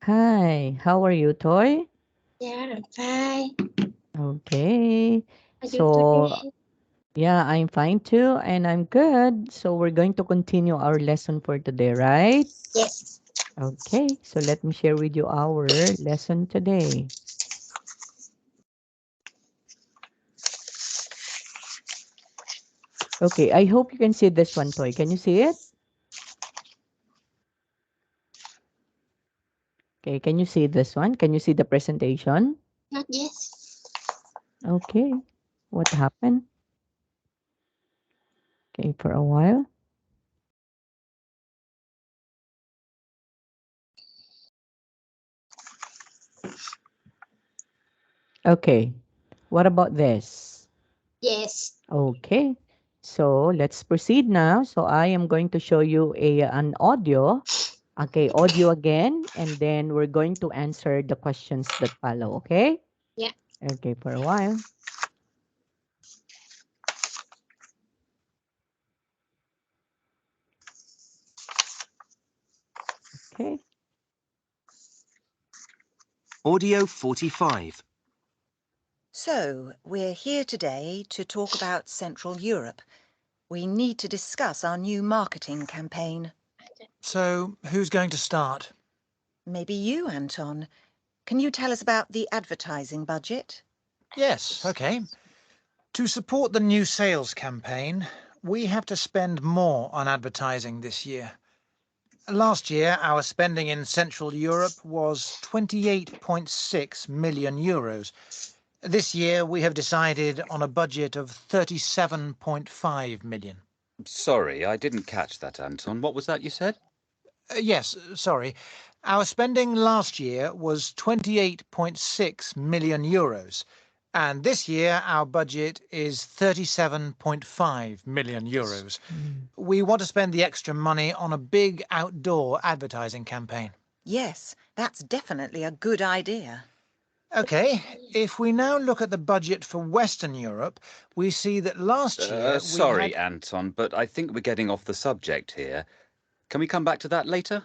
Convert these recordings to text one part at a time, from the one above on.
Hi, how are you, Toy? Yeah, I'm fine. Okay. Are you So, today? yeah, I'm fine too, and I'm good. So, we're going to continue our lesson for today, right? Yes. Okay, so let me share with you our lesson today. Okay, I hope you can see this one, Toy. Can you see it? Okay, can you see this one? Can you see the presentation? Not yes. Okay, what happened? Okay, for a while. Okay, what about this? Yes. Okay, so let's proceed now. So I am going to show you an audio. Okay, audio again, and then we're going to answer the questions that follow. Okay? Yeah. Okay, for a while. Okay. Audio 45. So, we're here today to talk about Central Europe. We need to discuss our new marketing campaign. So, who's going to start? Maybe you, Anton. Can you tell us about the advertising budget? Yes, okay. To support the new sales campaign, we have to spend more on advertising this year. Last year, our spending in Central Europe was 28.6 million euros. This year, we have decided on a budget of 37.5 million. Sorry, I didn't catch that, Anton. What was that you said? Yes, sorry. Our spending last year was 28.6 million euros, and this year our budget is 37.5 million euros. Mm. We want to spend the extra money on a big outdoor advertising campaign. Yes, that's definitely a good idea. Okay, if we now look at the budget for Western Europe, we see that last year we Sorry, had... Anton, but I think we're getting off the subject here. Can we come back to that later?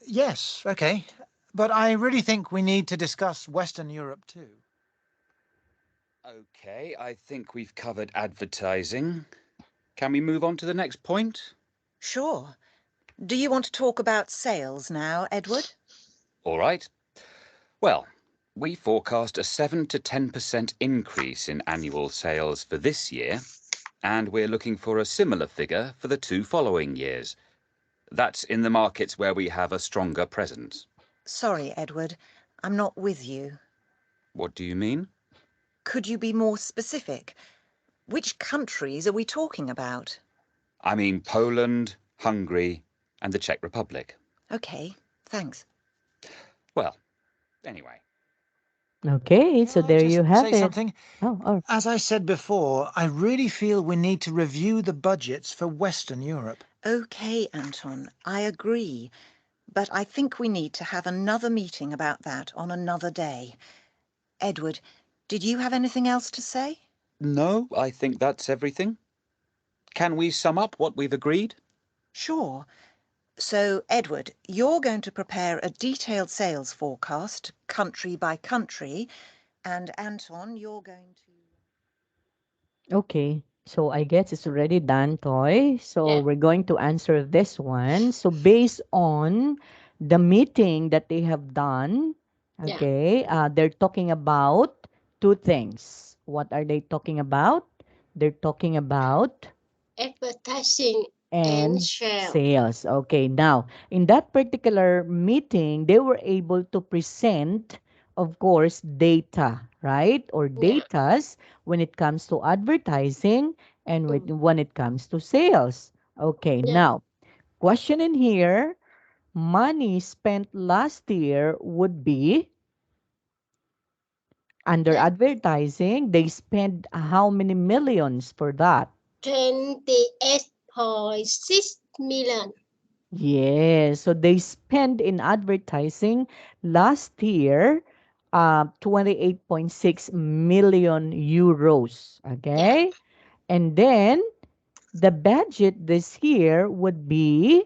Yes, okay, but I really think we need to discuss Western Europe too. Okay, I think we've covered advertising. Can we move on to the next point? Sure. Do you want to talk about sales now, Edward? All right. Well, we forecast a 7 to 10% increase in annual sales for this year, and we're looking for a similar figure for the 2 following years. That's in the markets where we have a stronger presence. Sorry, Edward. I'm not with you. What do you mean? Could you be more specific? Which countries are we talking about? I mean Poland, Hungary, and the Czech Republic. Okay, thanks. Well, anyway. Okay, May so I there you just have say it. something? Oh, As I said before, I really feel we need to review the budgets for Western Europe. Okay, Anton, I agree. But I think we need to have another meeting about that on another day. Edward, did you have anything else to say? No, I think that's everything. Can we sum up what we've agreed? Sure. So, Edward, you're going to prepare a detailed sales forecast, country by country, and Anton, you're going to... okay. So I guess it's already done, Toy. So Yeah. we're going to answer this one. So based on the meeting that they have done, Yeah. okay, they're talking about two things. What are they talking about? They're talking about Advertising and and share. sales. Okay, now in that particular meeting, they were able to present, of course, data, right? Or Yeah. datas when it comes to advertising and Mm. when it comes to sales. Okay, Yeah. now, question in here, money spent last year would be under Yeah. advertising, they spent how many millions for that? 28.6 million. Yes, so they spent in advertising last year 28.6 million euros. Yeah. Okay? And then the budget this year would be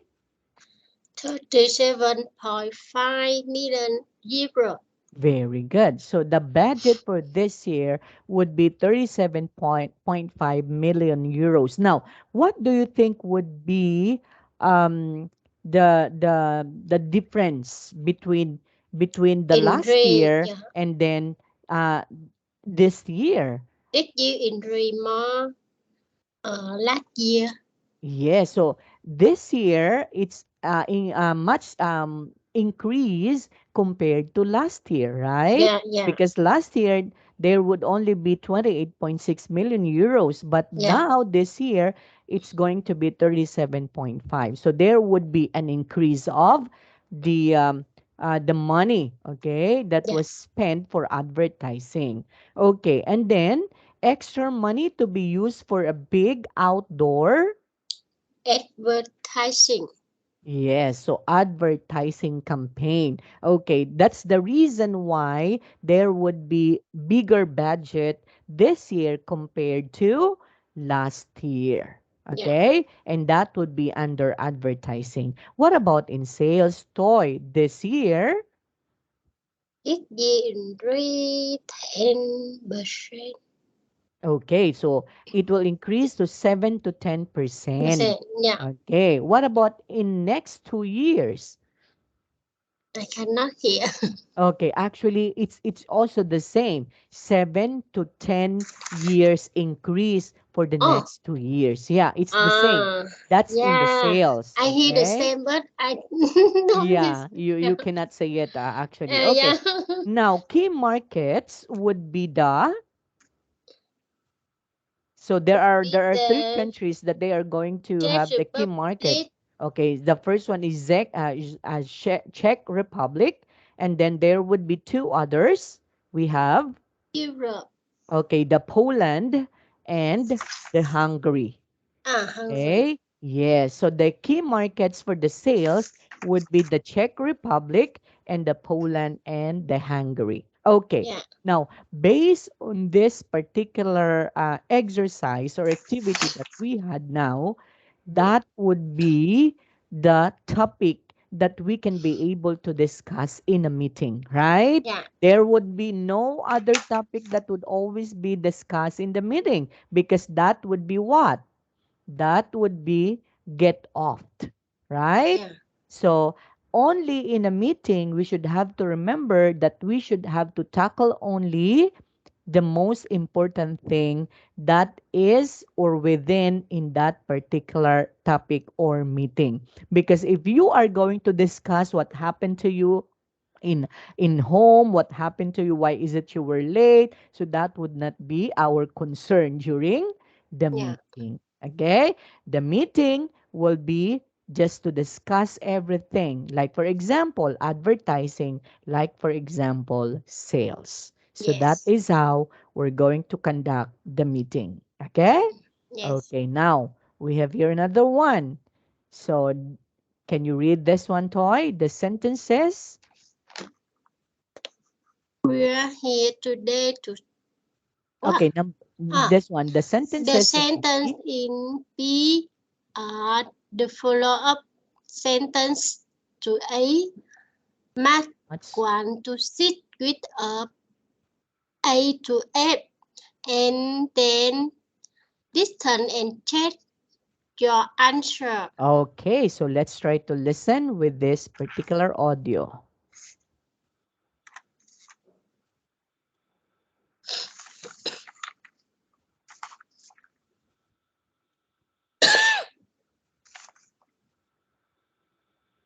37.5 million euro. Very good. So the budget for this year would be 37.5 million euros. Now, what do you think would be um, the difference between the last Entry, year yeah. and then uh, this year? This year entry more last year. Yeah, so this year it's much increase compared to last year, right? Yeah, yeah, Because last year there would only be 28.6 million euros, but yeah, now this year it's going to be 37.5. So there would be an increase of the money, okay, that yeah. was spent for advertising. Okay, and then extra money to be used for a big outdoor. Advertising. Yes, so advertising campaign. Okay, that's the reason why there would be bigger budget this year compared to last year. Yeah. Okay, and that would be under advertising. What about in sales toy this year? This year entry 10%. Okay, so it will increase to 7 to 10%. Yeah, Okay, what about in next 2 years? I cannot hear. Okay, actually, it's also the same, 7 to 10 years increase for the Oh, next 2 years. Yeah, it's the same. ah, That's in the yeah. sales. I hear the Okay. same, but I don't Yeah, listen. you cannot say it actually. Yeah. Okay. Now, key markets would be so With there are three the countries that they are going to Czech have the key market. Republic, Okay, the first one is Czech Republic, and then there would be two others. We have Europe, okay, the Poland and the Hungary. Hungary. Okay. Yes. So the key markets for the sales would be the Czech Republic and the Poland and the Hungary. Okay. Yeah, Now, based on this particular exercise or activity that we had now, that would be the topic that we can be able to discuss in a meeting, right? yeah, There would be no other topic that would always be discussed in the meeting because that would be what? That would be get off, right? yeah, So only in a meeting, we should have to remember that we should have to tackle only the most important thing that is or within in that particular topic or meeting. Because if you are going to discuss what happened to you in home, what happened to you, why is it you were late, so that would not be our concern during the yeah. meeting. Okay, the meeting will be just to discuss everything, like for example advertising, like for example sales. So that Yes, is how we're going to conduct the meeting. Okay. yes. Okay, now we have here another one. So can you read this one, Toy? The sentences. We are here today to what? Okay, Ah, this one, the the sentences in sentence B. in B are the follow-up sentence to A. Mark Much. want to sit with A to F, and then listen and check your answer. Okay, so let's try to listen with this particular audio.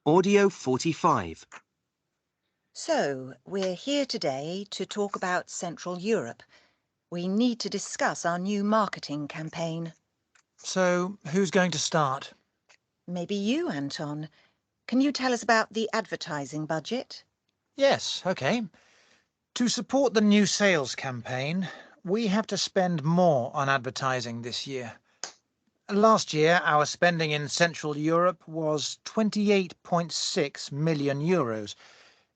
Audio 45. So, we're here today to talk about Central Europe. We need to discuss our new marketing campaign. So, who's going to start? Maybe you, Anton. Can you tell us about the advertising budget? Yes, okay. To support the new sales campaign, we have to spend more on advertising this year. Last year, our spending in Central Europe was 28.6 million euros.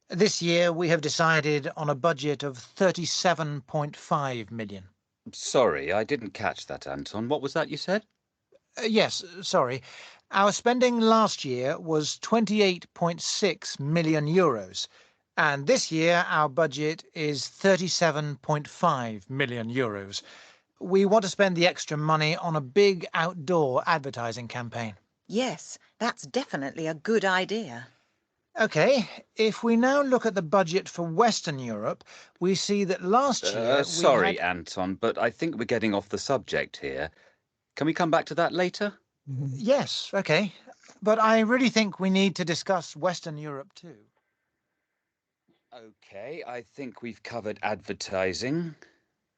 This year, we have decided on a budget of 37.5 million. Sorry, I didn't catch that, Anton. What was that you said? Yes, sorry. Our spending last year was 28.6 million euros, and this year our budget is 37.5 million euros. We want to spend the extra money on a big outdoor advertising campaign. Yes, that's definitely a good idea. OK, if we now look at the budget for Western Europe, we see that last year we Sorry, had... Anton, but I think we're getting off the subject here. Can we come back to that later? Yes, OK. But I really think we need to discuss Western Europe too. OK, I think we've covered advertising.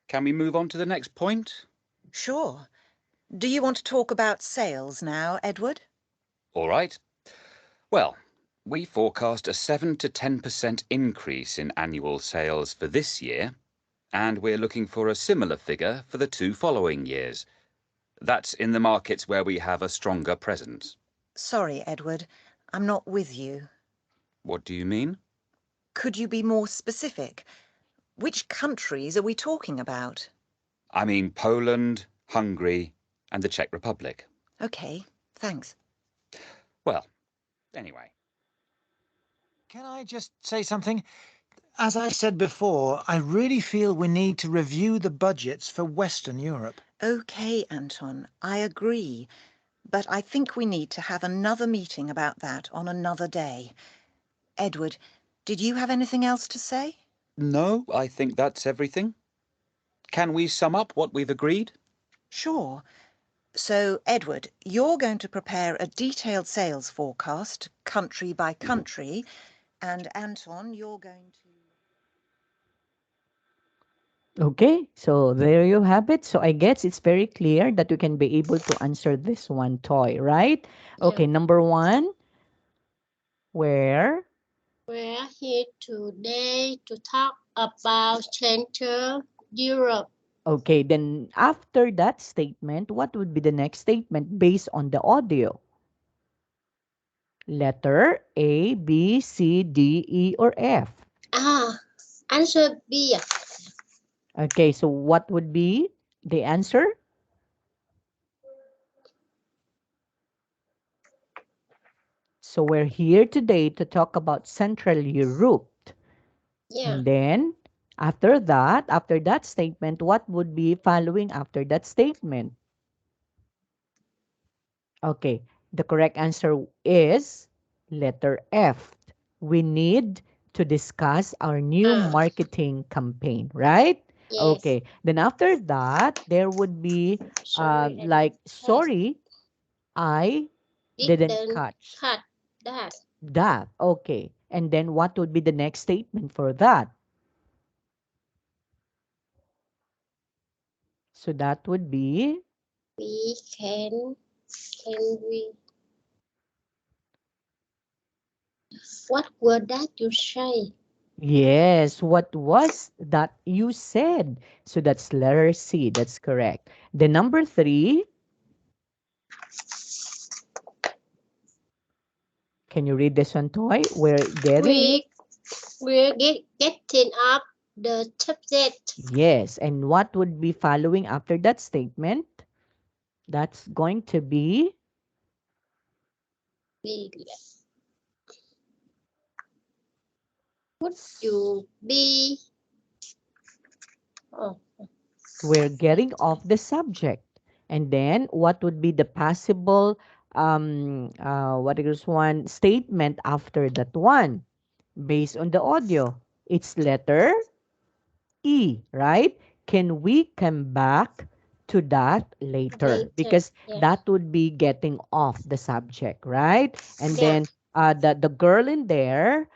Can we move on to the next point? Sure. Do you want to talk about sales now, Edward? All right. Well, we forecast a 7 to 10% increase in annual sales for this year, and we're looking for a similar figure for the 2 following years. That's in the markets where we have a stronger presence. Sorry, Edward. I'm not with you. What do you mean? Could you be more specific? Which countries are we talking about? I mean Poland, Hungary, and the Czech Republic. OK, thanks. Well, anyway. Can I just say something? As I said before, I really feel we need to review the budgets for Western Europe. OK, Anton, I agree. But I think we need to have another meeting about that on another day. Edward, did you have anything else to say? No, I think that's everything. Can we sum up what we've agreed? Sure. So, Edward, you're going to prepare a detailed sales forecast, country by country, and Anton, you're going to... Okay, so there you have it. So I guess it's very clear that you can be able to answer this one, Toy, right? Okay, Yeah. number 1, where? We're here today to talk about Central Europe. Okay, then after that statement, what would be the next statement based on the audio? Letter A, B, C, D, E, or F? Answer B. Okay, so what would be the answer? So we're here today to talk about Central Europe. Yeah. And then after that statement, what would be following after that statement? Okay, the correct answer is letter F. We need to discuss our new Ah. marketing campaign, right? Yes. Okay, then after that, there would be Sorry, like, sorry, I didn't catch cut that. that. Okay, and then what would be the next statement for that? So that would be, We can we? What word that you say? yes, what was that you said? So that's letter C. That's correct. The number 3, can you read this one, Toy? We're getting. We're getting up the subject. Yes, and what would be following after that statement? That's going to be, Would you be? Oh, we're getting off the subject. And then what would be the possible what is one statement after that one based on the audio? It's letter E, right? Can we come back to that later? Because yeah. that would be getting off the subject, right? And Yeah. then the girl in there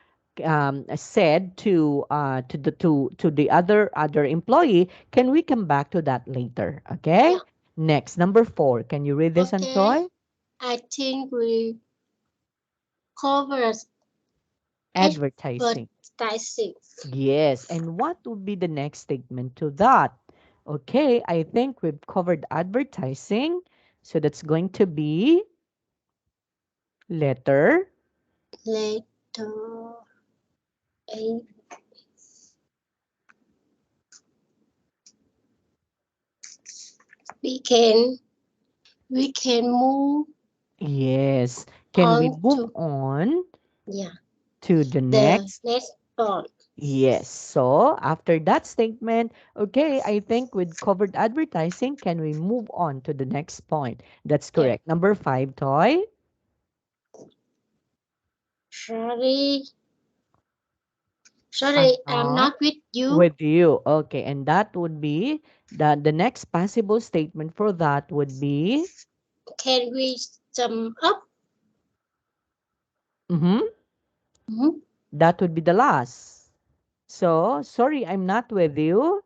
said to the other employee, can we come back to that later? Okay. Yeah. Next, number 4. Can you read this, Okay. Antoy? I think we covered Advertising. advertising. Yes. And what would be the next statement to that? Okay, I think we've covered advertising. So that's going to be letter. Letter A. We can move Yes. Can we On move to on yeah to the the next? next point. Yes. So after that statement, okay, I think we've covered advertising. Can we move on to the next point? That's Yeah. correct. Number five, Toy. Sorry, I'm sorry, I'm not not with you. with you. Okay, and that would be the next possible statement for that would be Can we sum up? mm-hmm, Mhm. that would be the last. So sorry, I'm not with you.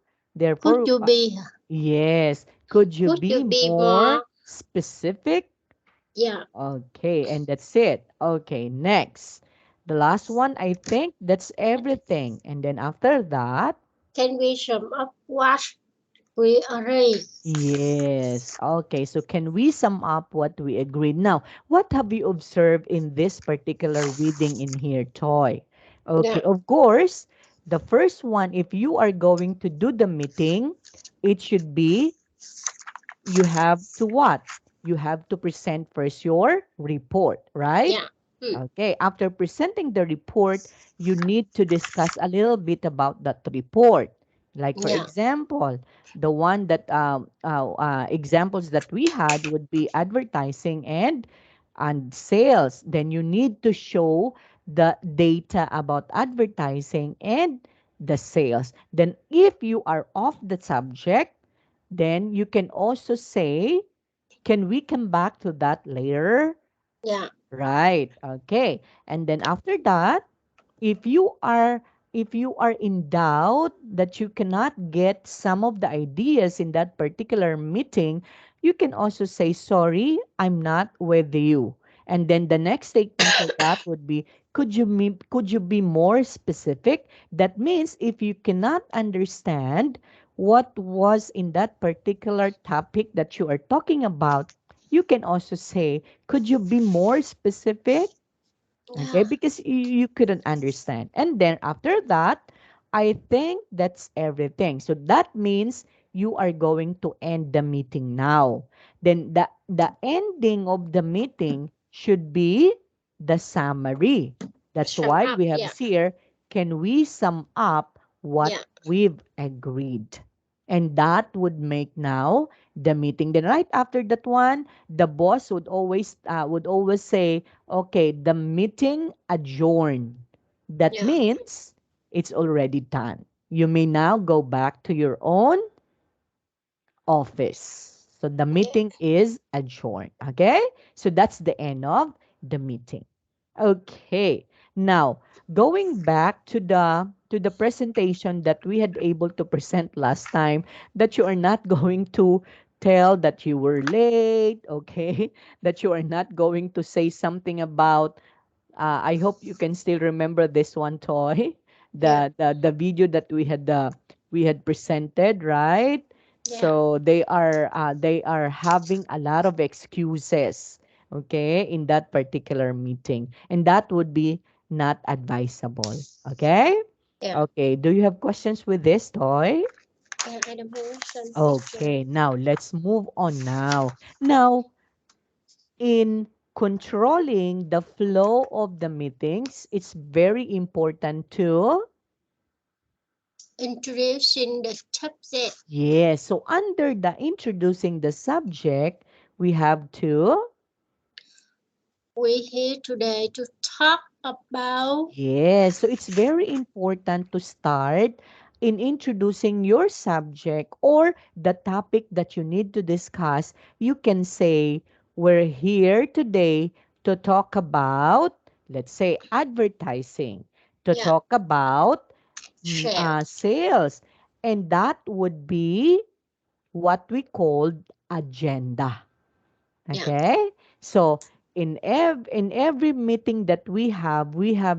Could Therefore, you be? yes. Could you Could be you be more more? specific? Yeah. Okay, and that's it. Okay, next. The last one, I think that's everything. And then after that, Can we sum up what we arranged? yes. Okay, so can we sum up what we agreed? Now, what have you observed in this particular reading in here, Toy? Yeah. Okay, of course, the first one, if you are going to do the meeting, it should be you have to what? You have to present first your report, right? Yeah. Hmm. Okay, after presenting the report, you need to discuss a little bit about that report. Like, for Yeah. example, the one that examples that we had would be advertising and sales. Then you need to show the data about advertising and the sales. Then, if you are off the subject, then you can also say, can we come back to that later? Yeah. Right. Okay. And then after that, if you are if you are in doubt that you cannot get some of the ideas in that particular meeting, you can also say, sorry, I'm not with you. And then the next statement for that would be, could you be more specific? That means if you cannot understand what was in that particular topic that you are talking about, you can also say, could you be more specific? Okay, Yeah. because you couldn't understand. And then after that, I think that's everything. So that means you are going to end the meeting now. Then the ending of the meeting should be the summary. That's Sum why up. we have Yeah. here, can we sum up what Yeah. we've agreed? And that would make now the meeting. Then right after that one, the boss would always say, okay, the meeting adjourned. That Yeah. means it's already done. You may now go back to your own office. So the Yeah. meeting is adjourned. Okay? So that's the end of the meeting. Okay. Now, going back to the presentation that we had able to present last time, that you are not going to tell that you were late, okay? That you are not going to say something about I hope you can still remember this one, Toy. Yeah. The video that we had presented, right? Yeah. So they are having a lot of excuses, okay, in that particular meeting, and that would be not advisable. Okay. Yeah. Okay. Do you have questions with this, Toy? I don't have some question. Okay. Now let's move on. Now in controlling the flow of the meetings, it's very important to, Introducing the subject. yes, so under the introducing the subject, we have to, We're here today to talk about. yes, so it's very important to start in introducing your subject or the topic that you need to discuss. You can say, we're here today to talk about, let's say, advertising, to Yeah. talk about Share. sales. And that would be what we called agenda. Yeah. Okay? So in every meeting that we have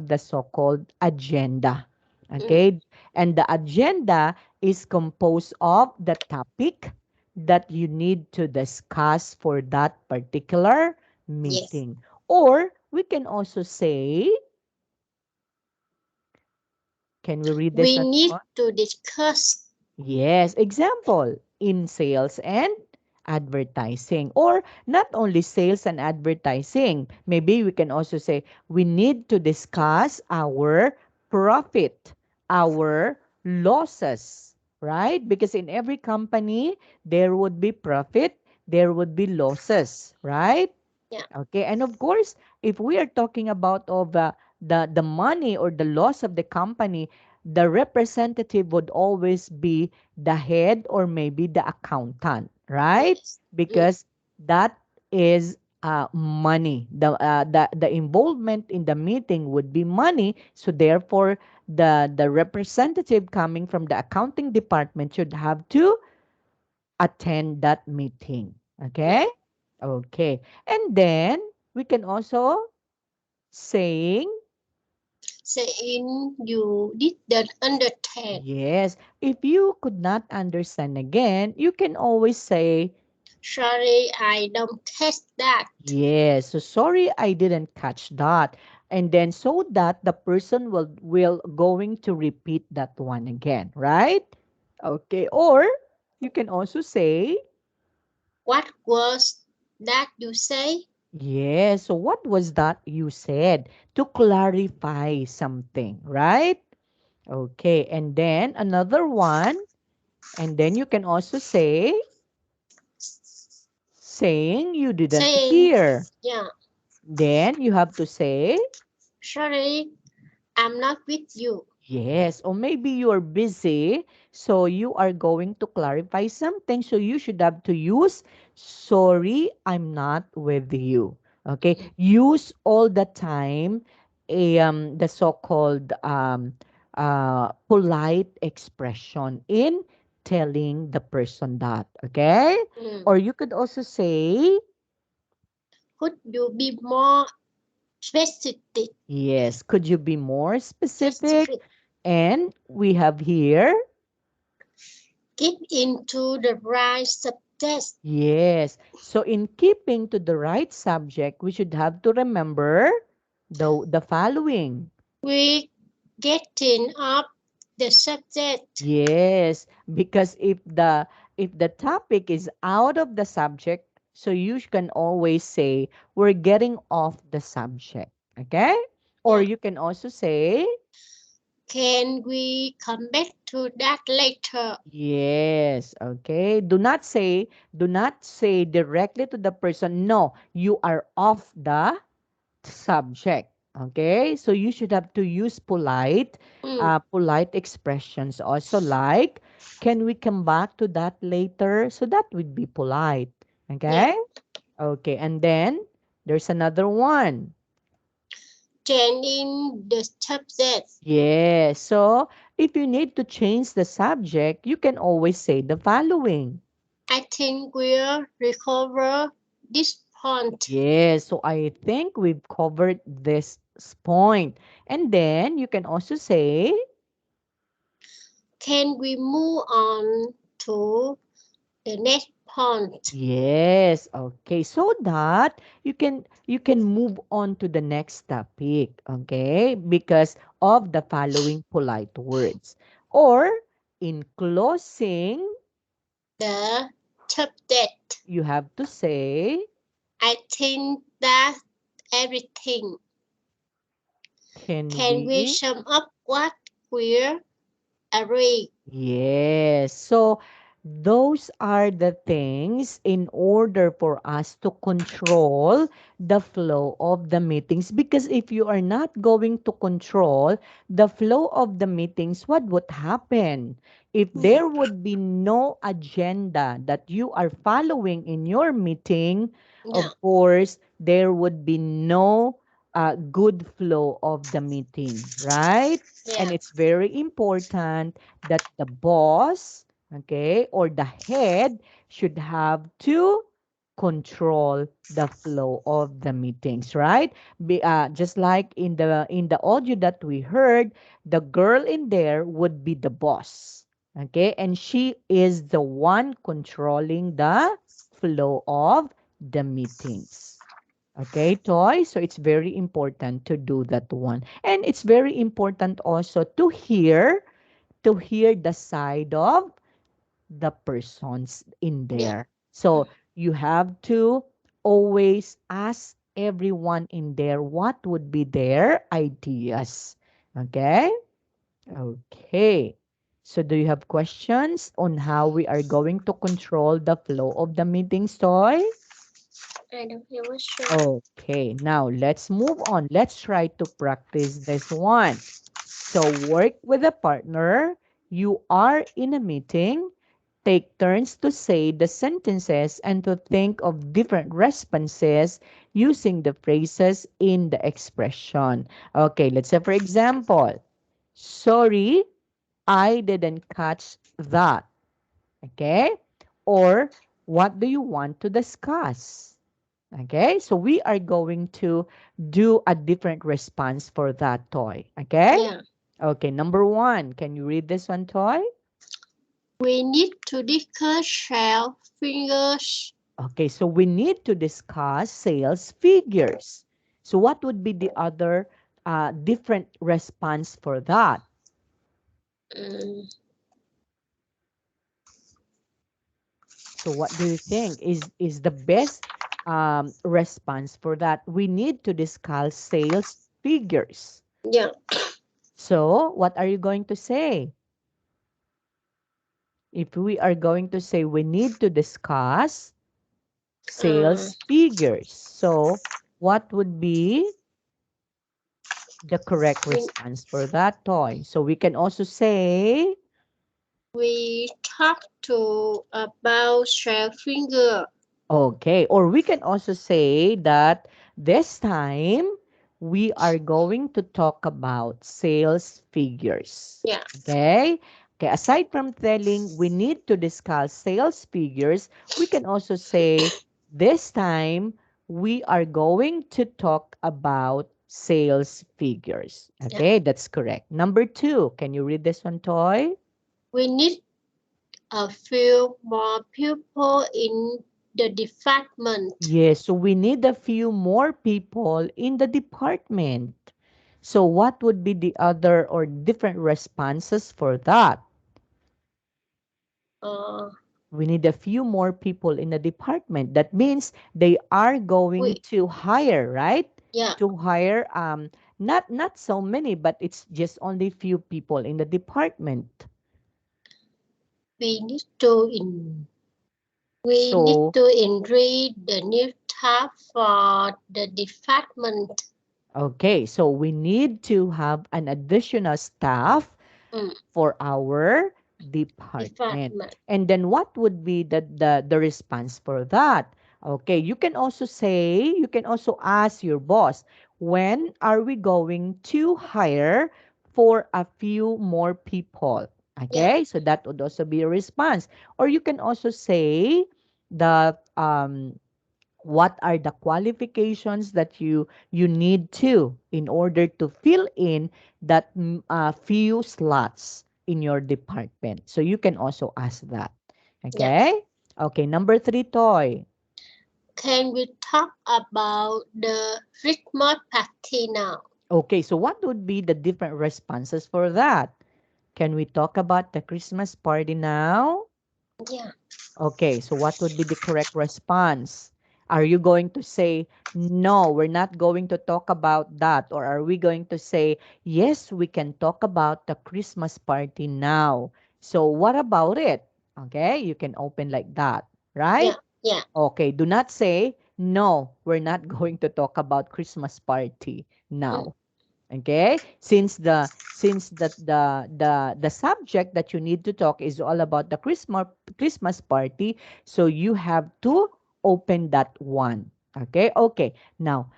the so-called agenda. Mm. Okay? And the agenda is composed of the topic that you need to discuss for that particular Yes. meeting. Or we can also say, can we read this We as need well? to discuss. Yes, example, in sales and advertising. Or not only sales and advertising, maybe we can also say we need to discuss our profit, our losses, right? Because in every company, there would be profit, there would be losses, right? Yeah. Okay, and of course, if we are talking about of the money or the loss of the company, the representative would always be the head or maybe the accountant, right? Yes. Mm. Because that is money. The involvement in the meeting would be money, so therefore the representative coming from the accounting department should have to attend that meeting. Yeah. Okay? Okay. And then we can also saying, Saying you didn't understand. yes, if you could not understand again, you can always say, Sorry, I don't test that. yes, so sorry I didn't catch that. And then so that the person will going to repeat that one again, right? Okay. Or you can also say, What was that you say? yes, so what was that you said to clarify something, right? Okay, and then another one, and then you can also say, saying you didn't Saying, hear. yeah, Then you have to say, sorry, I'm not with you. yes, or maybe you're busy, so you are going to clarify something, so you should have to use, sorry, I'm not with you. Okay, use all the time the so-called polite expression in telling the person that. Okay, Mm. or you could also say, Could you be more specific? yes, could you be more specific? Specific. And we have here, Get into the right subject. yes. So in keeping to the right subject, we should have to remember the following. We getting up the subject. Yes, because if the topic is out of the subject, so you can always say we're getting off the subject. Okay? Or Yeah. you can also say, Can we come back to that later? yes, okay. Do not say directly to the person, no, you are off the subject. Okay? So you should have to use Mm. polite expressions also, like, can we come back to that later? So that would be polite. Yeah. Okay? Okay, and then there's another one. Changing the subject. Yes. So if you need to change the subject, you can always say the following. I think we'll recover this point. Yes, so I think we've covered this point. And then you can also say, Can we move on to the next point? yes, okay. So that you can move on to the next topic, okay? Because of the following polite words. Or in closing, The subject. you have to say, I think that everything. can Can we we? sum up what we're agreeing? Yes. So those are the things in order for us to control the flow of the meetings. Because if you are not going to control the flow of the meetings, what would happen? If there would be no agenda that you are following in your meeting, Yeah. of course, there would be no good flow of the meeting, right? And Yeah. it's very important that the boss, okay, or the head should have to control the flow of the meetings, right? Just like in the audio that we heard, the girl in there would be the boss, okay, and she is the one controlling the flow of the meetings. Okay, Toy. So it's very important to do that one. And it's very important also to hear the side of the persons in Yeah. there. So you have to always ask everyone in there what would be their ideas. Okay? Okay. So do you have questions on how we are going to control the flow of the meetings, Toy? I don't have a show. Okay, now let's move on. Let's try to practice this one. So work with a partner. You are in a meeting. Take turns to say the sentences and to think of different responses using the phrases in the expression. Okay, let's say, for example, sorry, I didn't catch that. Okay? Or what do you want to discuss? Okay? So we are going to do a different response for that toy. Okay? Yeah. Okay, number one. Can you read this one, Toy? We need to discuss shell fingers. Okay, so we need to discuss sales figures. So what would be the other different response for that? Um, So what do you think is the best response for that? We need to discuss sales figures. yeah. So what are you going to say? If we are going to say we need to discuss Uh, sales figures, so what would be the correct we, response for that toy? So we can also say, we talk to about shell finger. okay, or we can also say that this time we are going to talk about sales figures. Yeah. Okay? Okay, aside from telling we need to discuss sales figures, we can also say this time we are going to talk about sales figures. Yeah. Okay, that's correct. Number two, can you read this one, Toy? We need a few more people in the department. Yes, so we need a few more people in the department. So what would be the other or different responses for that? Uh, We need a few more people in the department. That means they are going we to hire, right? yeah. To hire not so many, but it's just only few people in the department. We need to in we need So to enrich the new staff for the department. okay, so we need to have an additional staff Mm, for our department. department. And then what would be the response for that? Okay, you can also say, you can also ask your boss, when are we going to hire for a few more people? Yeah. Okay, so that would also be a response. Or you can also say that what are the qualifications that you need to in order to fill in that few slots in your department. So you can also ask that. Yeah. Okay? Okay, number three, Toy. Can we talk about the Christmas party now? Okay, so what would be the different responses for that? Can we talk about the Christmas party now? Yeah. Okay, so what would be the correct response? Are you going to say, no, we're not going to talk about that? Or are we going to say, yes, we can talk about the Christmas party now? So what about it? Okay, you can open like that, right? Yeah. Yeah. Okay, do not say, no, we're not going to talk about Christmas party Mm, now. Okay, since the subject that you need to talk is all about the Christmas party, so you have to open that one. Okay, now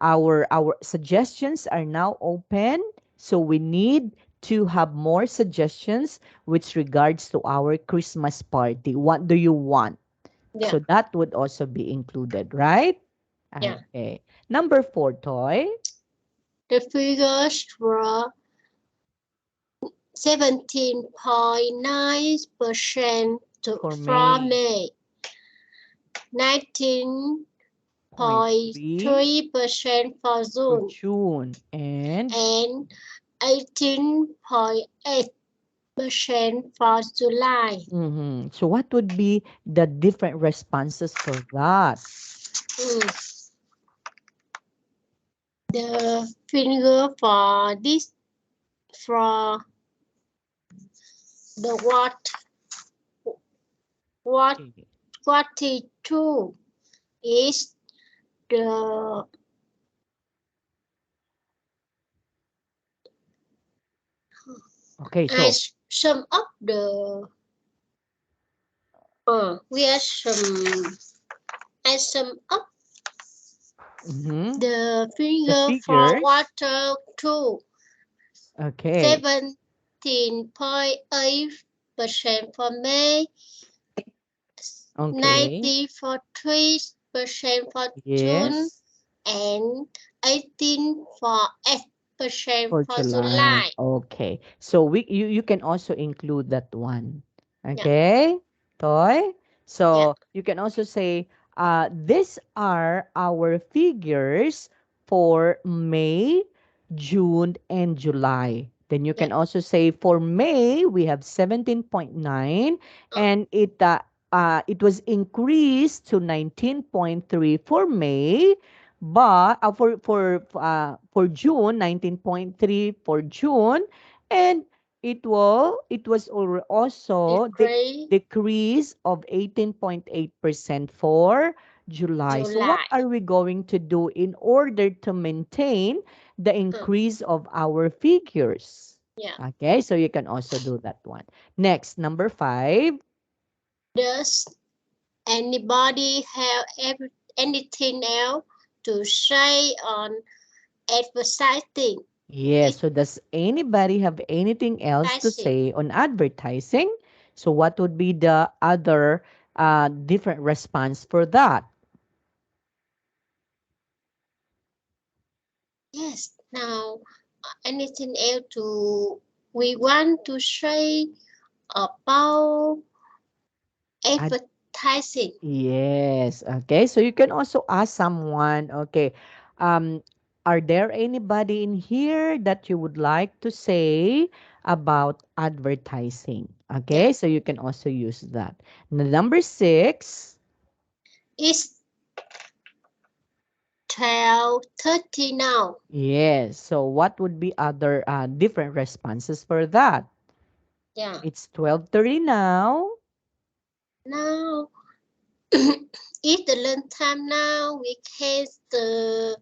our suggestions are now open, so we need to have more suggestions with regards to our Christmas party. What do you want? yeah. So that would also be included, right? Yeah. Okay, number four, Toy. The figures were 17.9% For for May, May, 0.3 19.3% for for June, June, and and 18.8% percent for July. So what would be the different responses for that? Mm. The figure for this for the what Okay. 42 is the Okay, I so sum up the we are some I sum up mhm, the the figure for figures. water two Okay, 17.8% for May, okay. 90.3% for June, Yes, and 18.8% for for July. July. Okay. So you can also include that one. Yeah, Okay? Toy? yeah, So you can also say these are our figures for May, June, and July. Then you yeah. can also say for May we have 17.9, Uh, and it was increased to 19.3 for May, but for June, 19.3 for June, and also Decrease decrease of 18.8% for July. So what July. are we going to do in order to maintain the Uh, increase of our figures? yeah. Okay, so you can also do that one. Next, number 5. Does anybody have anything else to say on advertising? Yes. So does anybody have anything else to Advertising. say on advertising? So what would be the other different response for that? Yes. Now, anything else to we want to say about Ad- advertising? yes. Okay. So you can also ask someone, okay, um, are there anybody in here that you would like to say about advertising? Yeah. Okay. So you can also use that. Number 6. It's 12:30 now. Yes. So what would be other different responses for that? Yeah. It's 12:30 now. Now it's the lunch time now. We can uh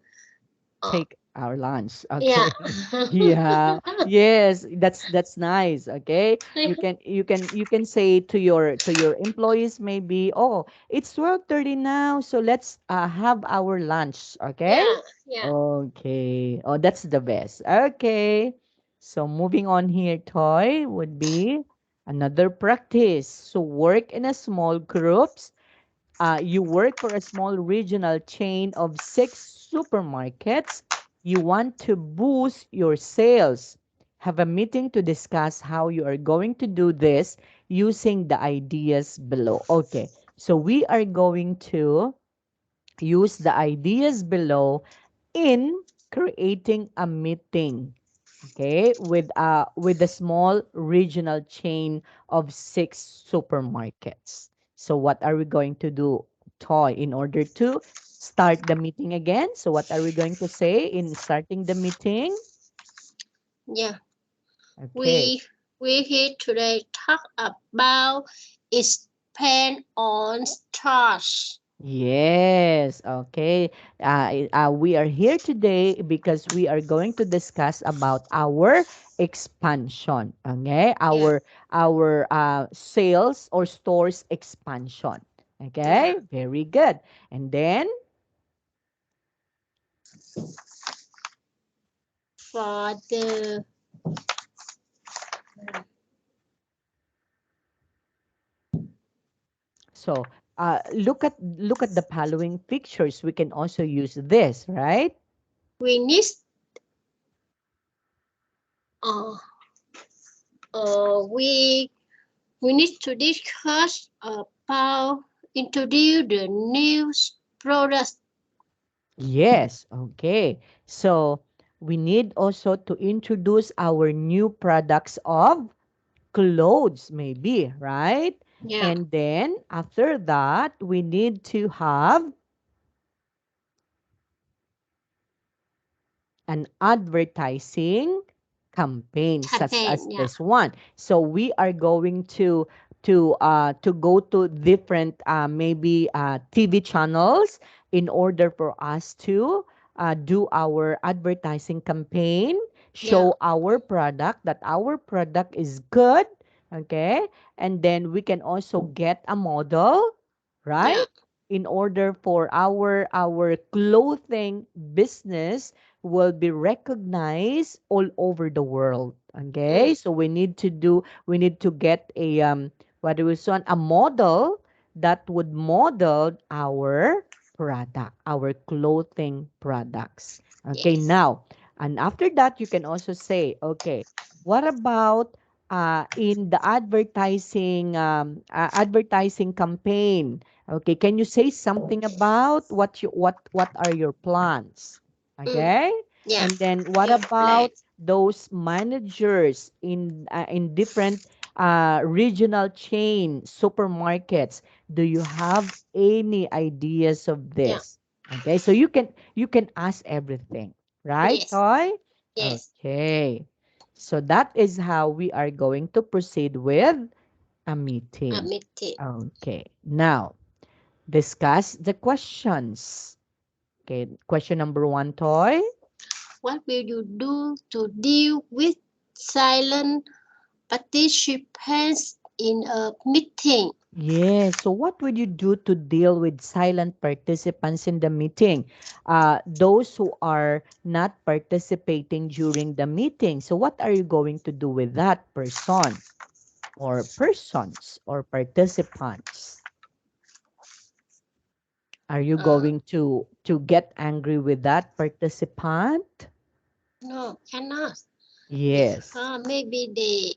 Take our lunch. yeah. Okay. Yeah. Yes, that's nice. Okay. You can say to your employees maybe, "Oh, it's 12:30 now, so let's have our lunch." Okay? Yeah. Yeah. Okay. Oh, that's the best. Okay. So moving on here, Toy would be another practice. So work in a small groups. You work for a small regional chain of 6 supermarkets. You want to boost your sales. Have a meeting to discuss how you are going to do this using the ideas below. Okay, so we are going to use the ideas below in creating a meeting, okay, with a small regional chain of 6 supermarkets. So what are we going to do, Toy, in order to start the meeting again? So what are we going to say in starting the meeting? Yeah. Okay. We we here today talk about expand on stars. Yes, okay. We are here today because we are going to discuss about our expansion, okay? Yeah. Our sales or stores expansion. Yeah. Okay? Very good. And then, For the so look at the following pictures. We can also use this, right? we need uh we need to discuss about introduce the new products. Yes, okay. So we need also to introduce our new products of clothes, maybe, right? yeah, And then after that, we need to have an advertising campaign such campaign, as yeah, this one. So we are going to go to different maybe TV channels in order for us to do our advertising campaign, yeah, show our product that our product is good, okay? And then we can also get a model, yeah, right? In order for our clothing business will be recognized all over the world. Okay, mm, so we need to get a what do we want, a model that would model our product, our clothing products. Okay, yes, now and after that you can also say, okay, what about in the advertising campaign? Okay, can you say something about what are your plans? mm, Okay? yeah, And then what your about plan, those managers in different regional chain supermarkets? Do you have any ideas of yeah, this? Okay, so you can ask everything, right, yes, Toy? yes, Okay. So that is how we are going to proceed with a meeting. admitted. Okay. Now, discuss the questions. Okay, question number one, Toy. What will you do to deal with silent participants in a meeting? Yes. So, what would you do to deal with silent participants in the meeting? Those who are not participating during the meeting. So, what are you going to do with that person or persons or participants? Are you Uh, going to get angry with that participant? no, cannot. Yes. Because maybe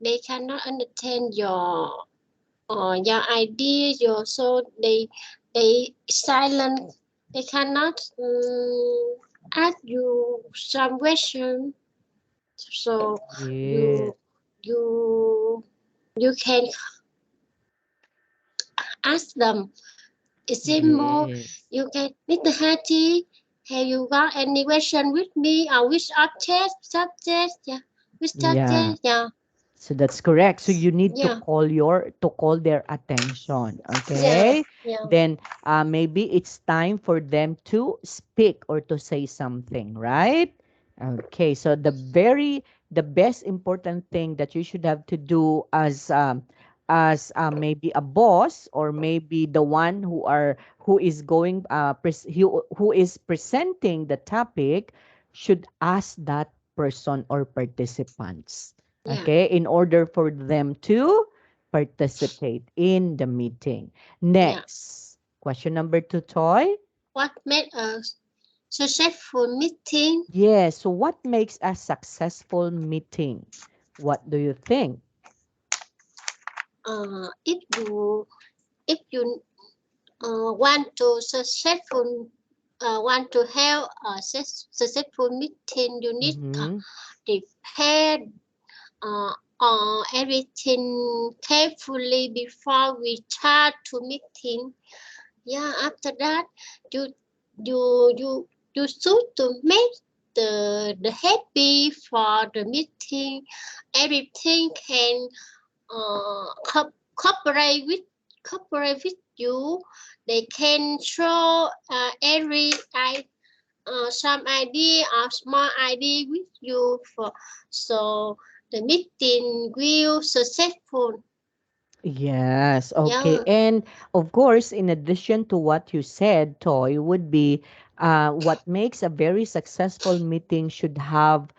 they cannot understand your idea, your so they silent. They cannot ask you some question. So Yes. you you you can ask them. It's simple. Yes. You can, Mr. Haji, have you got any question with me? Or which object, subject, yeah, which Yeah. subject, yeah, So that's correct. So you need yeah, to call their attention. yeah, Okay. yeah, Then maybe it's time for them to speak or to say something, right? Okay. So the best important thing that you should have to do as maybe a boss or maybe the one who is going who is presenting the topic should ask that person or participants, yeah, okay, in order for them to participate in the meeting. yeah. Next, question number two, Toy. What made a successful meeting? Yes, so what makes a successful meeting? What do you think? If you want to want to have a successful meeting, you need to Mm-hmm. prepare everything carefully before we start to meeting. Yeah, after that, you you you you should to make the happy for the meeting. Everything can cooperate with you. They can show some idea or small idea with you for so the meeting will successful. Yes, okay. Yeah, And of course, in addition to what you said, Toy, would be what makes a very successful meeting should have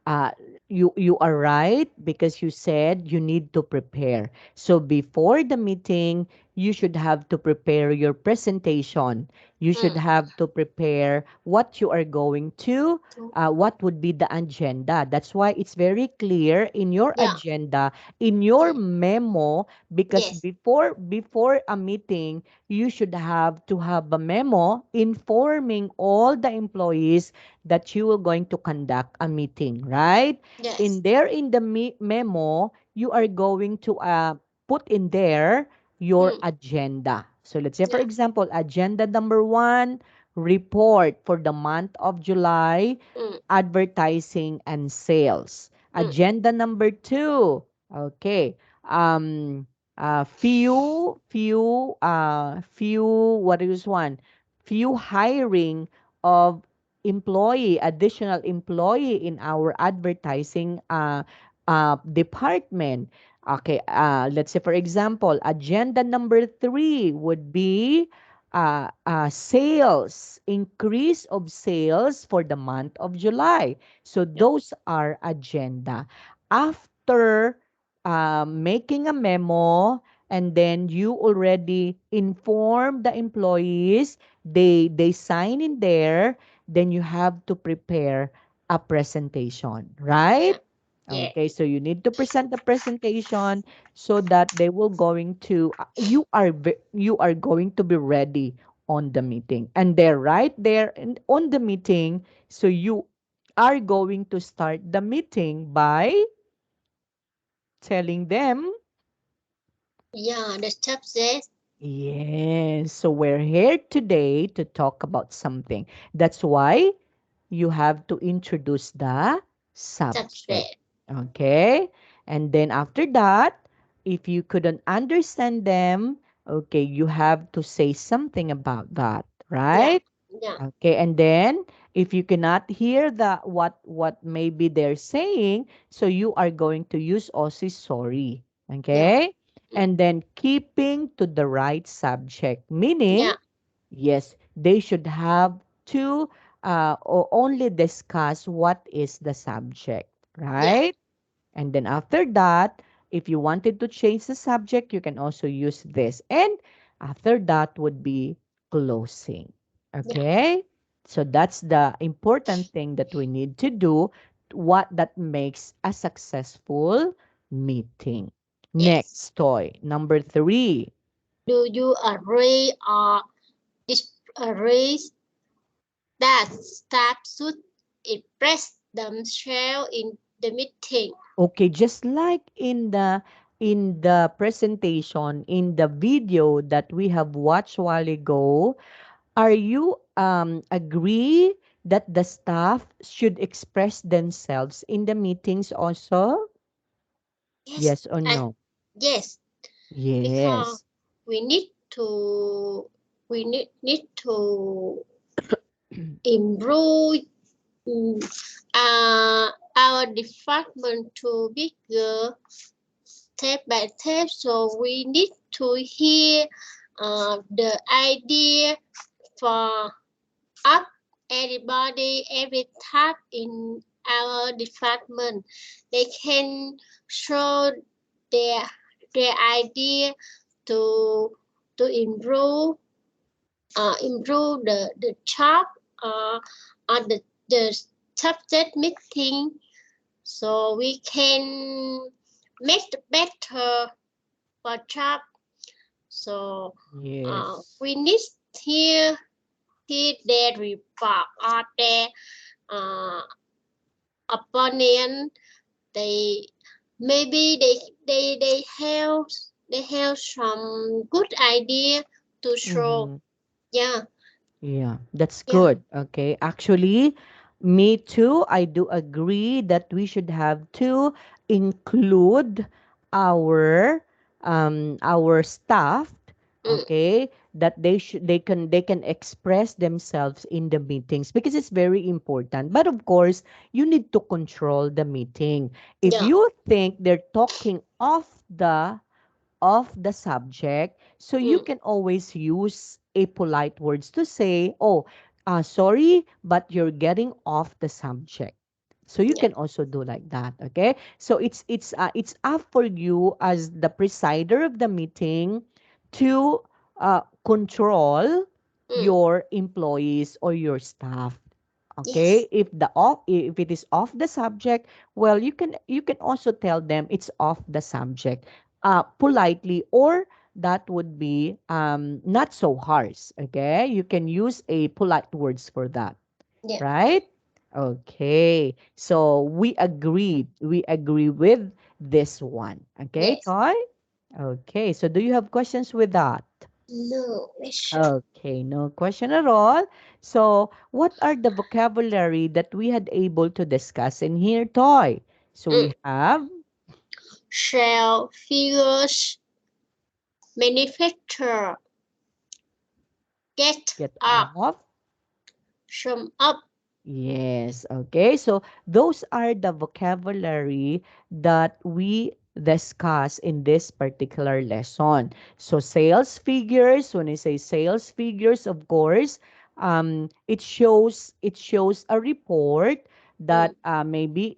uh, you are right because you said you need to prepare. So before the meeting, you should have to prepare your presentation. You should mm, have to prepare what you are going to, to- what would be the agenda. That's why it's very clear in your yeah, agenda, in your mm, memo, because yes, before a meeting, you should have to have a memo informing all the employees that you are going to conduct a meeting, right? yes, In there, in the memo, you are going to put in there your mm, agenda. So let's say, for yeah, example, agenda number one, report for the month of July, mm, advertising and sales. mm, Agenda number two, okay, um, few, what is one? Few hiring of additional employee in our advertising department. Okay, let's say, for example, agenda number three would be sales, increase of sales for the month of July. So yeah, those are agenda. After making a memo, and then you already inform the employees, they sign in there, then you have to prepare a presentation, yeah, right? yeah, Okay, so you need to present the presentation so that they will going to you are going to be ready on the meeting. And they're right there and on the meeting, so you are going to start the meeting by telling them, yeah, the subject, yes, so we're here today to talk about something. That's why you have to introduce the subject. subject, Okay? And then after that, if you couldn't understand them, okay, you have to say something about that, yeah, right? yeah, Okay, and then if you cannot hear the what maybe they're saying, so you are going to use also sorry. yeah, Okay? mm, And then keeping to the right subject, meaning yeah, yes, they should have to only discuss what is the subject, yeah, right? And then after that, if you wanted to change the subject, you can also use this. And after that would be closing. yeah, Okay? So that's the important thing that we need to do, what that makes a successful meeting. yes. Next toy, number three. Do you agree or disagree that staff should express themselves in the meeting? Okay, just like in the presentation, in the video that we have watched a while ago, are you agree that the staff should express themselves in the meetings also? Yes, Yes or I, no? yes, because Yes. we need to need to improve mm, our department to bigger step by step. So we need to hear the idea for up everybody, every type in our department. They can show their their idea to to improve the job on the subject meeting, so we can make the better for job. So Yes. we need here hear their report or their uh, opinion. They maybe they have some good idea to show. Mm-hmm. Yeah, Yeah, that's yeah, good. Okay. Actually, me too. I do agree that we should have to include our our staff, mm, okay, that they can express themselves in the meetings because it's very important. But of course, you need to control the meeting. If yeah, you think they're talking off the subject, so you mm, can always use a polite words to say, oh, sorry, but you're getting off the subject. So you yeah, can also do like that, okay? So it's up for you as the presider of the meeting to control Mm. your employees or your staff. Okay, Yes. if it is off the subject, well, you can also tell them it's off the subject, politely, or that would be not so harsh. Okay, you can use a polite words for that, Yeah. right? Okay, so we agree with this one. Okay, Yes. Toy. Okay, so do you have questions with that? No question. Okay, no question at all. So, what are the vocabulary that we had able to discuss in here, Toy? So Mm. we have Shall figures manufacture get get up, off. sum up. Yes, okay. So those are the vocabulary that we discuss in this particular lesson. So sales figures, when I say sales figures, of course, it shows a report that Mm. maybe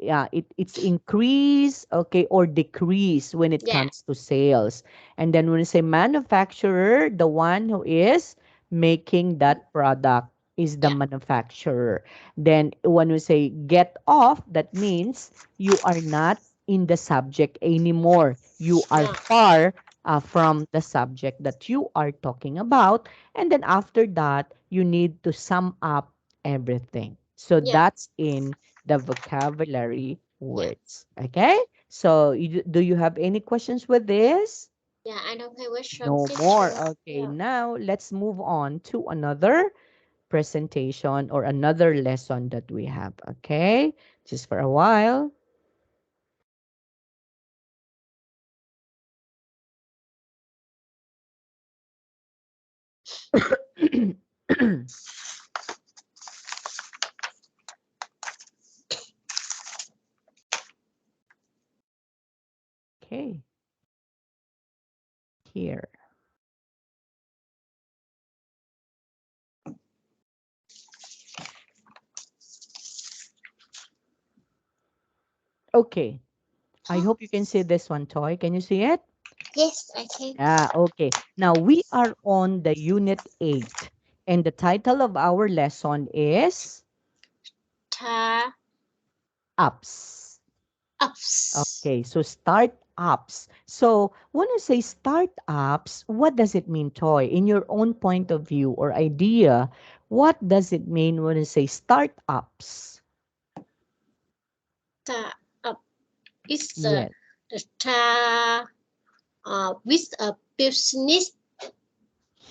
it's increase, okay, or decrease when it Yeah. comes to sales. And then when I say manufacturer, the one who is making that product is the Yeah. manufacturer. Then when we say get off, that means you are not in the subject anymore. You are Yeah. far from the subject that you are talking about. And then after that, you need to sum up everything. So Yeah. that's in the vocabulary Yeah. words. Okay? So do you have any questions with this? Yeah. I don't have question, No more. teacher. Okay, Yeah. now let's move on to another presentation or another lesson that we have. Okay, just for a while. Okay, here. Okay, I Huh? hope you can see this one, Toy. Can you see it? Yes, I can. Yeah, okay. Now we are on the unit 8, and the title of our lesson is Ta Apps. ups. Okay, so startups. So when you say startups, what does it mean, Toy? In your own point of view or idea, what does it mean when you say startups? Ta up. It's Yes. the ta with a business.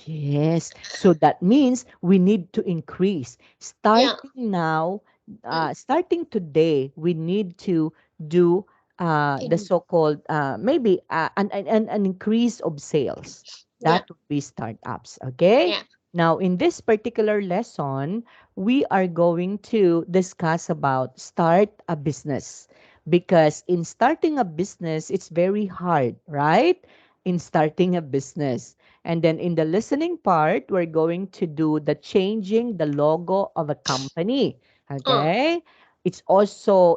Yes. So that means we need to increase. Yeah. Mm. Starting today, we need to do the In. so-called maybe an increase of sales. Yeah. That would be startups. Okay. Yeah. Now, in this particular lesson, we are going to discuss about start a business because in starting a business, it's very hard, right? In starting a business. And then in the listening part, we're going to do the changing the logo of a company. Uh. Okay? It's also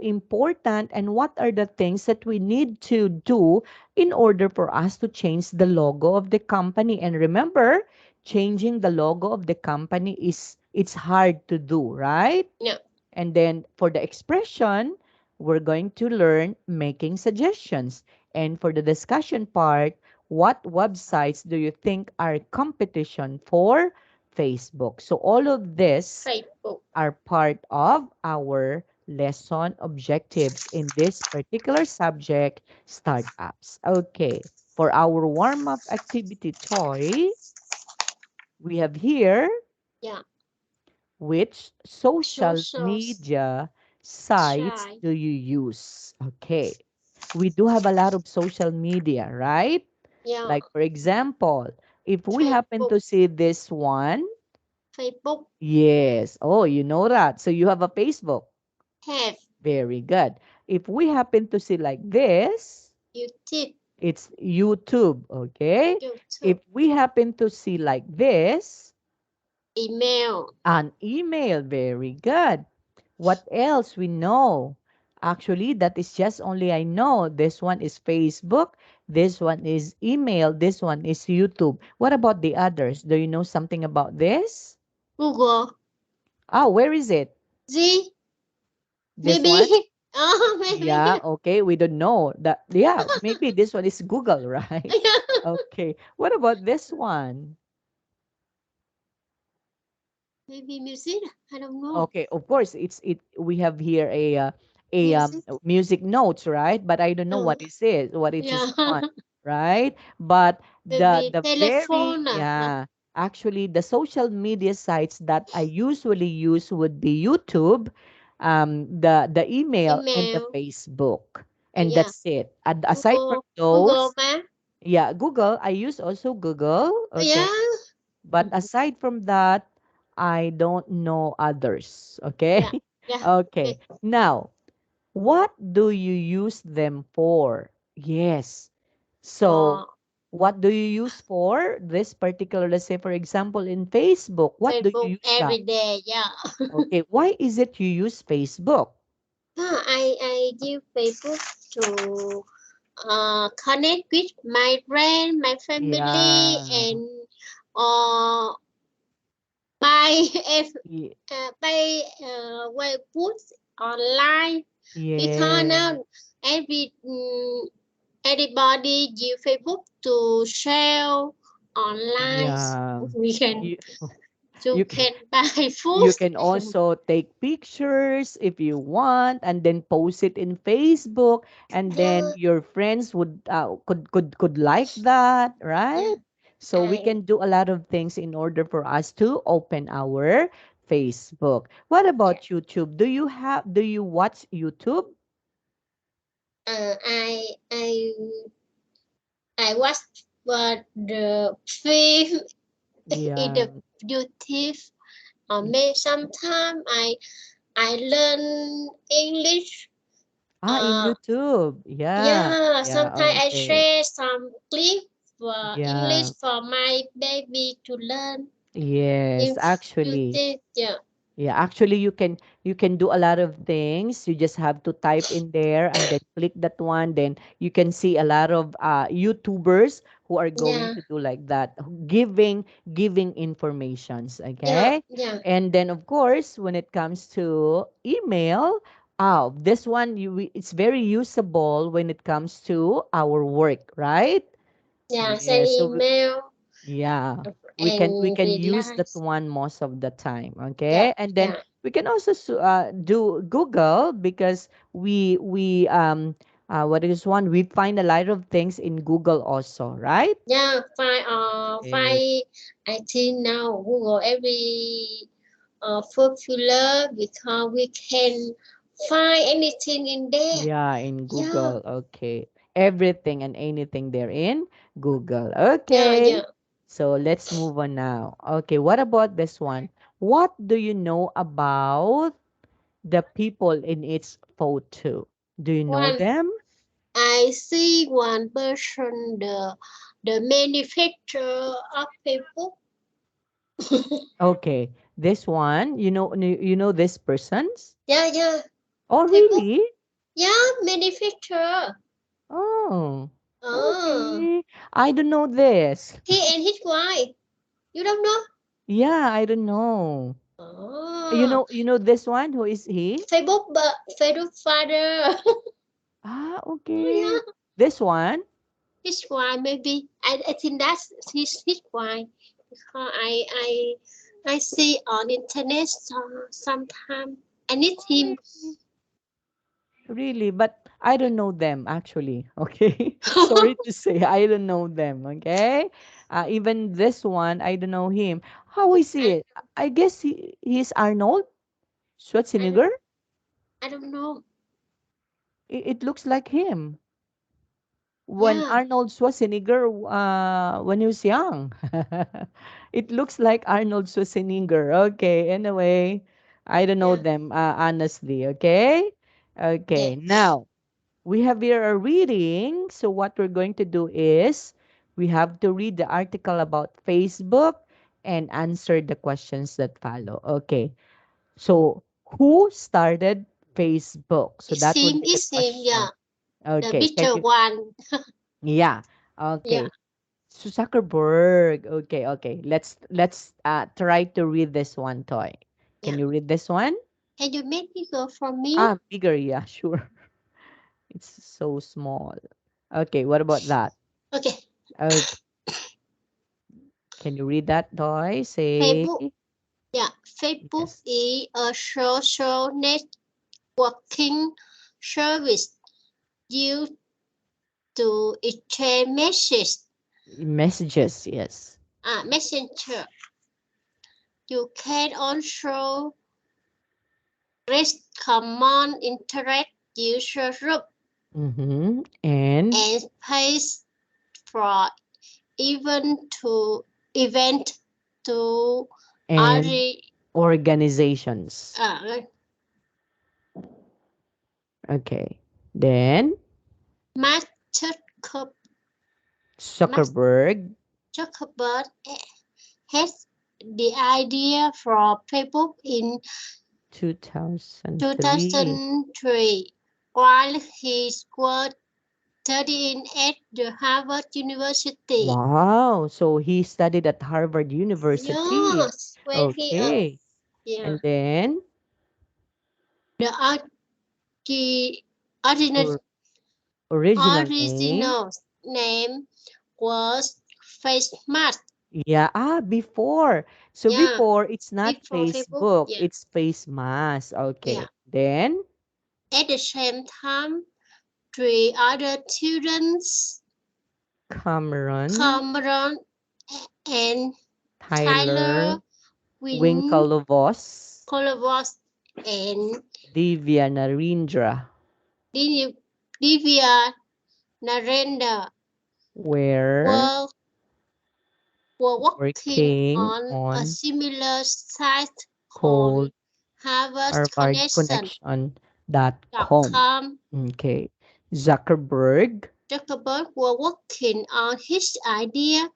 important, and what are the things that we need to do in order for us to change the logo of the company. And remember, changing the logo of the company is it's hard to do, right? Yeah. And then for the expression, we're going to learn making suggestions. And for the discussion part, what websites do you think are competition for Facebook? So all of this Facebook. are part of our lesson objectives in this particular subject, startups. Okay. For our warm-up activity toy, we have here Yeah. which social Socials. media sites Shy. do you use? Okay. We do have a lot of social media, right? Yeah. Like, for example, if we happen Facebook. to see this one, Facebook. yes. Oh, you know that. So you have a Facebook. Have. Very good. If we happen to see like this, YouTube. it's YouTube. Okay. If YouTube. we happen to see like this, Email. an email. Very good. What else we know? Actually, that is just only I know. This one is Facebook. This one is email. This one is YouTube. What about the others? Do you know something about this? Google. Ah, where is it? Z. This Maybe. one? Oh, Yeah, maybe. okay. We don't know that. Yeah, maybe this one is Google, right? Okay. What about this one? Maybe music. I don't know. Okay, of course, it. We have here a Music. music notes, right? But I don't know Uh, what it is, what it yeah. is one, right? But Maybe the very telephone. yeah, actually the social media sites that I usually use would be YouTube, the email and the Email. Facebook, and Yeah. that's it. And aside from Google. Google those, Map. yeah, Google. I use also Google. Okay, Yeah. but aside from that, I don't know others. Okay. Yeah. Yeah. Okay. Okay. Now, what do you use them for? Yes. So, For what do you use for this particular, let's say, for example, in Facebook? What do you Facebook use that? every day. Yeah. Okay. Why is it you use Facebook? Yeah, I use Facebook to connect with my friend, my family, Yeah. and uh, buy if Ye- buy well put online because Yeah. now every everybody use Facebook to sell online. Yeah. We can You, you you can buy food. You can also take pictures if you want and then post it in Facebook and then Yeah, your friends would could like that, yeah. right? So we I can do a lot of things in order for us to open our Facebook. What yeah. about YouTube? Do you watch YouTube? Uh, I I I watch the film in Yeah. the YouTube. May sometimes I learn English. In Uh, YouTube. Yeah. yeah. Yeah, Sometimes I okay. share some clip for English Yeah. for my baby to learn Yes, in actually. YouTube. Yeah, Yeah, actually you can do a lot of things. You just have to type in there and then click that one. Then you can see a lot of YouTubers who are going yeah, to do like that, giving informations, yeah, okay? yeah, And then of course, when it comes to email, this one it's very usable when it comes to our work, right? yeah. Send Yeah, so email yeah, we and can use that relax. one most of the time, Yeah, okay? And then yeah, we can also do Google because what is one we find a lot of things in Google also, right? yeah. Eh, Find. I think now Google every popular because we can find anything in there. yeah, in Yeah, Google, okay. Everything and anything there in Google. yeah, yeah. Okay. So let's move on now. Okay, what about this one? What do you know about the people in its photo? Do you know One, them? I see one person, the manufacturer of Facebook. Okay, this one, you know this persons? Yeah, yeah. Oh, Facebook. really? Yeah, manufacturer. Oh, Oh, okay. I don't know this. he and his wife. You don't know? Yeah, I don't know. Oh, You know this one? Who is he? Facebook, but Facebook father. Okay. Yeah, This one? his wife maybe. I think that's his wife. Because I see on internet sometime. I need Oh, him. really? Really, but I don't know them actually. Okay. Sorry to say, I don't know them. Okay. Even this one, I don't know him. How is I, he? I guess he's Arnold I don't Schwarzenegger. I don't know. It looks like him when Yeah, Arnold Schwarzenegger when he was young. It looks like Arnold Schwarzenegger. Okay. Anyway, I don't know yeah, them honestly. Okay. yeah. Okay. Now. We have here a reading. So what we're going to do is we have to read the article about Facebook and answer the questions that follow. Okay. So who started Facebook? So that would be the It's him, question. yeah, the Okay, can bitter you? one. Yeah. Yeah, Okay. So Zuckerberg. Okay, okay. Let's try to read this one, Toy. Can yeah. you read this one? Can you make bigger for me? Ah, bigger. Yeah, sure. It's so small. Okay, what about that? Okay. Okay, can you read that, Toy? Say Facebook. Yeah, Facebook yes. is a social networking service used to exchange messages. Messages. Yes. Messenger. You can also reach common interest user group Mm-hmm. And and page for even to event to and other organizations. uh, Okay. Then Mark Zuckerberg Zuckerberg, has the idea for Facebook in 2003. 2003 while he was studying at the Harvard University. Wow. So he studied at Harvard University. Yes, when he Okay. yeah, And then the the original or original name. original name was Face Mask. Yeah, before. So Yeah, before it's not before Facebook. Facebook, Yeah, it's Face Mask. yeah. Okay. Then At the same time, three other students, Cameron, Cameron and Tyler Tyler, Win Winklevoss, Colavos and Divya Narendra Divya Narendra were were, were working working on a on similar site called called harvardconnection.com. harvardconnection.com. Okay. Zuckerberg, Zuckerberg were working on his idea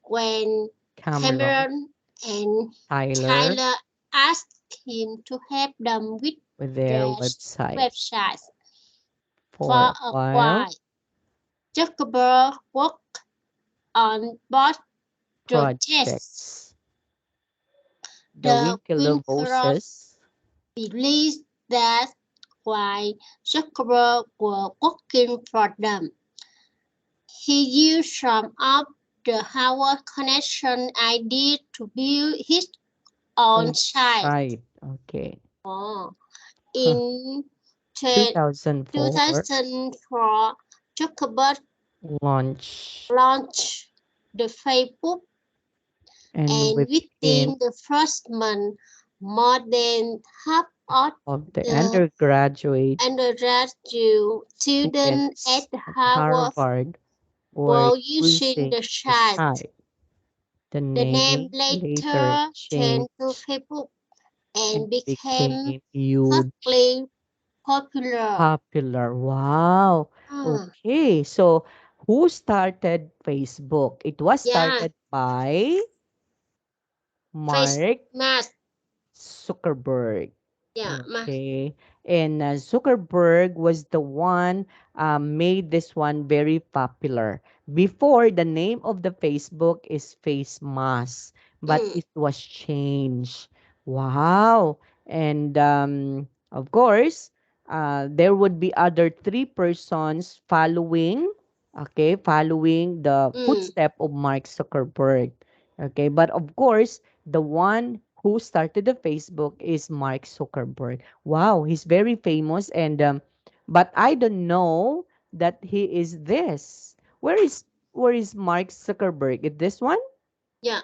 when Cameron, Cameron and Tyler Tyler asked him to help them with with their their website website for for a a while. while. Zuckerberg worked on both projects. Projects. The The Winklevoss Winklevoss believes that while Zuckerberg was working for them, he used some of the Howard Connection idea to build his own own site. site. Okay. Oh. Huh. In 2004 2004, Zuckerberg launch launched the Facebook, and and within within the first month, more than half of of the the undergraduate undergraduate students at students at Harvard Harvard were were using using the the site. site. The The name name later later changed to changed Facebook and and became became huge, hugely popular. popular. Wow. Ah, Okay. So who started Facebook? It was yeah, started by face Mark mask. Zuckerberg. Yeah, mask. Okay. And Zuckerberg was the one made this one very popular. Before, the name of the Facebook is Face Mask, but Mm, it was changed. Wow. And of course, there would be other three persons following, okay, following the mm, footstep of Mark Zuckerberg. Okay. But of course, the one who started the Facebook is Mark Zuckerberg. Wow, he's very famous and but I don't know that he is this. Where is Mark Zuckerberg? Is this one? yeah.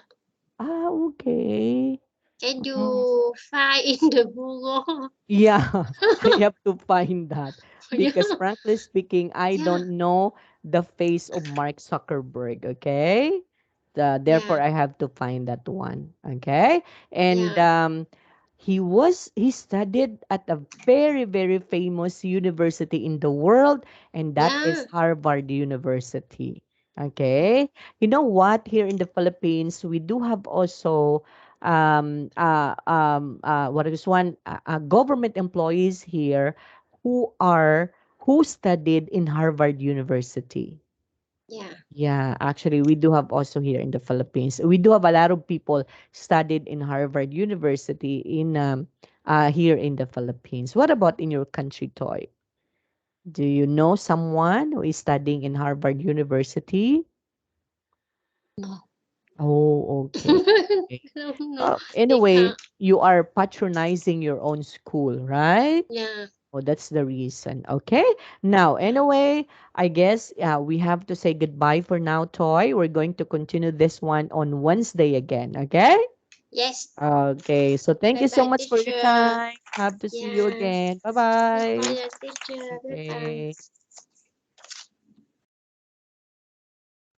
Okay. Can Mm. you find in the Google? Yeah, I have to find that Yeah, because frankly speaking, I yeah, don't know the face of Mark Zuckerberg, okay? Therefore yeah, I have to find that one, okay? And yeah, he studied at a very very famous university in the world, and that yeah. is Harvard University. Okay? You know what? Here in the Philippines, we do have also what is one government employees here who studied in Harvard University. Yeah. Yeah, actually, we do have also here in the Philippines. We do have a lot of people studied in Harvard University in here in the Philippines. What about in your country, Toy? Do you know someone who is studying in Harvard University? No. Oh, okay. Okay. No, no. They Anyway, can't. you are patronizing your own school, right? Yeah. Oh, that's the reason. Okay. Now, anyway, I guess we have to say goodbye for now, Toy. We're going to continue this one on Wednesday again. Okay. Yes. Okay. So thank Bye you so bye, much for your teacher. time. Have to see you Yeah. again. Bye Bye bye. bye, teacher. Bye bye. Okay.